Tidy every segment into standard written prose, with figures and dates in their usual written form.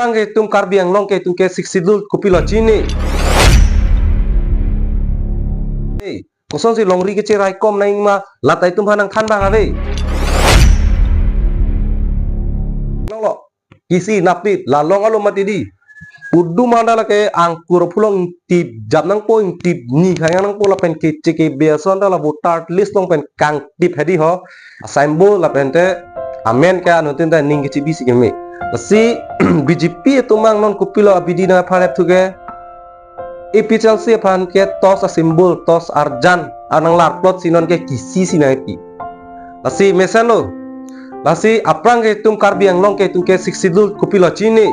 Rangke tum karbiang long ke tum ke siksidul kupilo chini. Kosong si longri ke cerai kom na ingma latai tum hanang than bang ave. Nolo kisi napit la long alo matidi. Udu mandala ke angkur pulong tip jam nang po tip ni kaya nang po la pen ke ceke biason la botar list long pen kang tip hedi ho asaimbo la pente amen ka anu tinta ning ke cibi sikeme. Si BJP itu mang non kupilo abidina parep tuge ipicel si pan ke tos simbol tos arjan anang larplot sinon ke kisi sinaipi lasi mesano lasi aprang ke tum karbiang long ke tum ke siksidul kupilo chini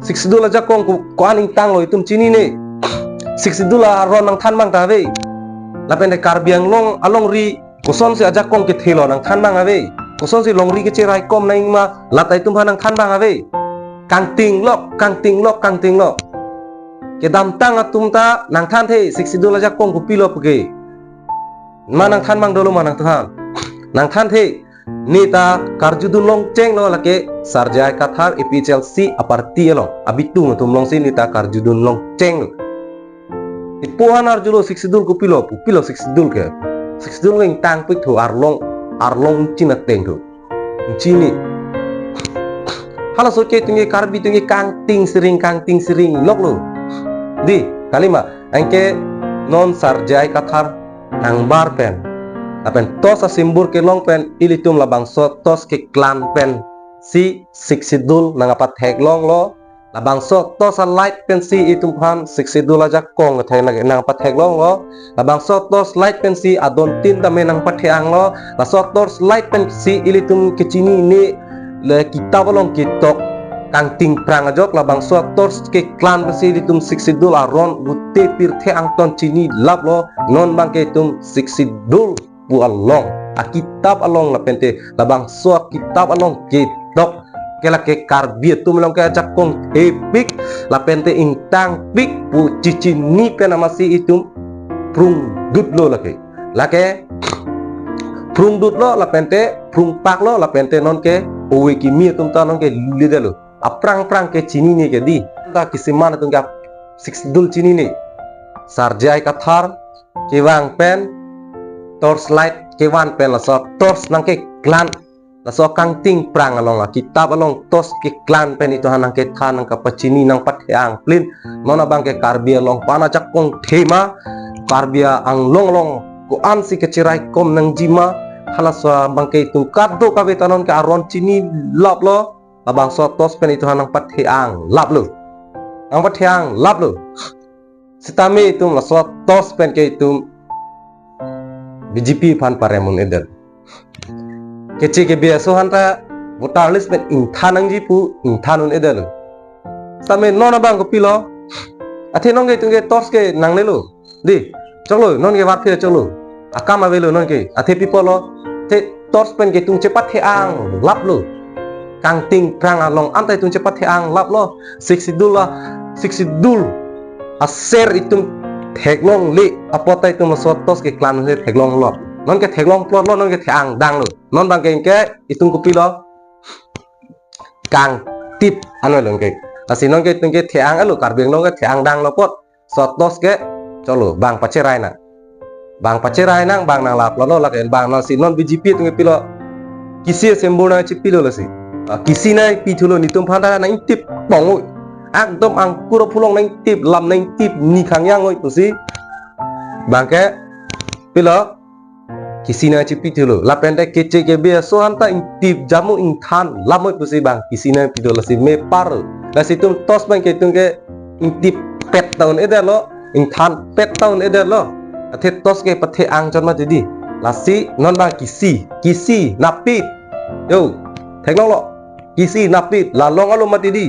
siksidul aja kong ko aning tang lo itum chini ne siksidul aron nang than mang tawe lapen de karbiang long along ri koson si aja kong ke thelo nang than mang ave kosong si longri ke cerai kom na ingma latai tum hanang than bang ave kang ting lok ke dam tang atum ta nang than the siksidul aja kong kupilo pege manang than bang dolo manang tuhan nang than the nita karjudun long ceng lo lake sarjai kathar ipicel si aparti lo abitu ngatum long si nita karjudun long ceng ipuhan arjulo siksidul kupilo siksidul ke siksidul ngeng tang pik thu arlong cina tengdo cini hala soke tungi karbi tungi kang ting sering lok lo di kalima angke non sarjai kathar nang bar pen apen tos asimbur ke long pen ilitum labang so tos ke klan pen si siksidul nang apat hek long lo labang so tos a light pen si itum pan siksidul aja kong thai nang apat hek long lo labang so tos light pen si adon tin ta menang pathiang lo la so tos light pen si ilitum kecini ni le kitab long kitok kang ting prang ajok labang so tos ke klan pen si ilitum siksidul aron butte pirthe angton cini lap lo non bang ke tum siksidul bu along a kitab along la pente labang so kitab along kitok kela ke karbiet tu melong ke acak kong epik la pente intang pik pu cicini pena masih itu prung dut lo lake prung dut lo la pente prung pak lo la pente non ke owe kimi tum ta non ke lide lo aprang ke cini ni ke di ta kisimana tung ke siksidul cini ni sarjai kathar kewang pen tors light kewan pen la so tors nang ke klan la so kang ting prang along la kitab along tos ke klan pen itu hanang ke than nang kapacini nang pathiang plin nona bang ke karbia long pana cak kong thema karbia ang long ko an si ke cerai kom nang jima hala so bang ke itu kaddo ka betanon ke aron cini lap lo abang so tos pen itu hanang pathiang lap lo ang pathiang lap lo sitame itu la so tos pen ke itu BJP pan paremun eder kece ke biaso hanta votar list pen inthanang jipu inthanun edel tame nona bang ko pilo athe nong ke tunge tos ke nang lelo di cholo non ke wat phe cholo akama velo non ke athe pipolo te tos pen ke tung cepat he ang lap lo kang ting prang along antai tung cepat he ang lap lo siksidul aser itung theklong le apota itung so tos ke klan le theklong lo non ke theklong plot lo non ke thang dang lo non bang ke itung kupi lo kang tip ano long ke asi non ke tung ke thang alo karbiang long ke thang dang lo pot so tos ke cholo bang pacerai nang bang nang lap lo la ke bang non si non BJP tung ke pilo kisi sembuna chipilo lo si kisi nai pitulo ni tum phanda nang tip bong akdom angkuro pulong nang tip lam nang tip ni khang yang oi si bang ke pilo kisina cipi dulu la pendek kece ke biasa hanta intip jamu inthan lamoi pusi bang kisina pido la si me par la si tum tos bang ke tung ke intip pet tahun eder lo inthan pet tahun eder lo athe tos ke pathe ang jon ma jadi la si non bang kisi napit yo theknong lo kisi napit la long alo matidi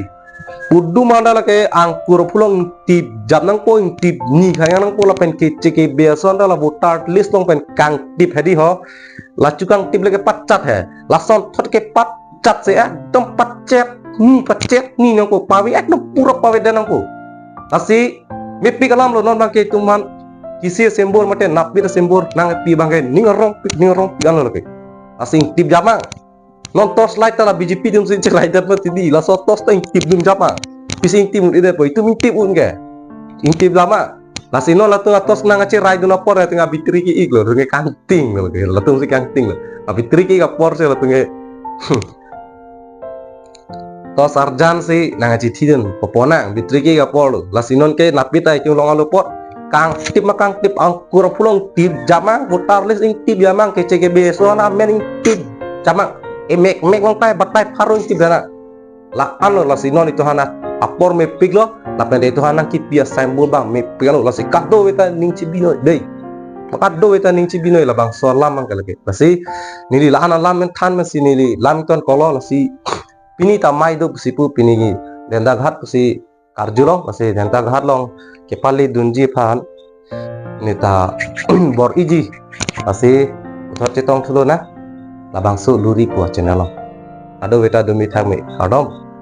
udu mandala ke angkur pulong tip jam nang po tip ni kaya nang po la pen kece ke biasa la votar list long pen kang tip hedi ho la cukang tip leke patcat he la son thot ke patcat se ekdom patcet ni nang po pawi ekdom pura pawi dan nang po asi mepi kalam lo non bang ke tuman kisi sembor mate napir sembor nang pi bang ke ningarong pi kan lo ke asing tip jamang non tos light tala BJP dum sin cek light dapat tidi la so tos tang tip dum japa pising tim ide boy tu min tip un ge intip lama la sino la tu tos nang aci rai dun apor ya tengah bitri ki iglo nge kanting lo ge la tu si kanting lo bitri ki ka por se la tu nge to sarjan si nang aci tidun popona bitri ki ka por la sinon ke napitai ki long alu por kang tip angkur pulong tip jamang putar lis ing tip jamang ke CGB so na men ing tip jamang mek wong tai batai parung tip dana la anu la sinon itu hana apor me piglo la pende itu hana ki pia sambul bang me piglo la si kado weta ning cibino dei kado weta ning cibino la bang so lamang kalake basi nili la hana lam men than men si nili lam ton kolo la si pini tamai do sipu pini denda ghat si karjulo basi denda ghat long kepali dunji phan nita bor iji basi uthor cetong thulo na labang su luri po channel ado weta dumi thame adom